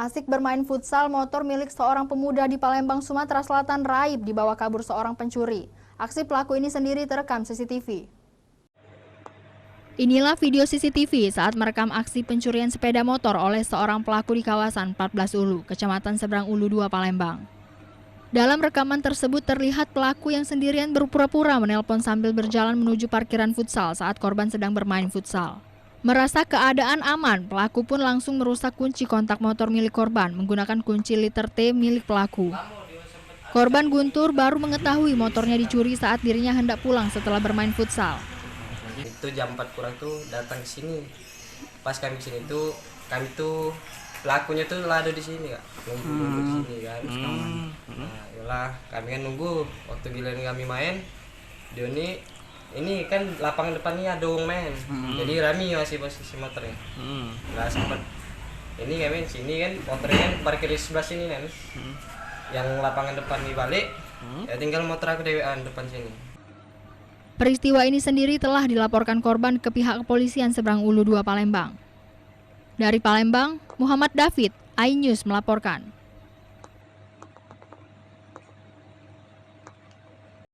Asik bermain futsal, motor milik seorang pemuda di Palembang, Sumatera Selatan raib dibawa kabur seorang pencuri. Aksi pelaku ini sendiri terekam CCTV. Inilah video CCTV saat merekam aksi pencurian sepeda motor oleh seorang pelaku di kawasan 14 Ulu, Kecamatan Seberang Ulu 2, Palembang. Dalam rekaman tersebut terlihat pelaku yang sendirian berpura-pura menelpon sambil berjalan menuju parkiran futsal saat korban sedang bermain futsal. Merasa keadaan aman, pelaku pun langsung merusak kunci kontak motor milik korban menggunakan kunci liter T milik pelaku. Korban Guntur baru mengetahui motornya dicuri saat dirinya hendak pulang setelah bermain futsal. Itu jam 4 kurang tuh datang ke sini. Pas kami ke sini tuh kami tuh pelakunya tuh ada di sini Kak. Nunggu di sini kan. Nah, yalah kami kan nunggu waktu giliran kami main. Dia ini kan lapangan depannya ada wong main. Jadi rame masih posisi motornya. Nggak sempat. Ini kami sini kan motornya kan parkir di sebelah sini kan. Yang lapangan depan dibalik. Ya tinggal motor aku dewean depan sini. Peristiwa ini sendiri telah dilaporkan korban ke pihak kepolisian Seberang Ulu 2 Palembang. Dari Palembang, Muhammad David, iNews melaporkan.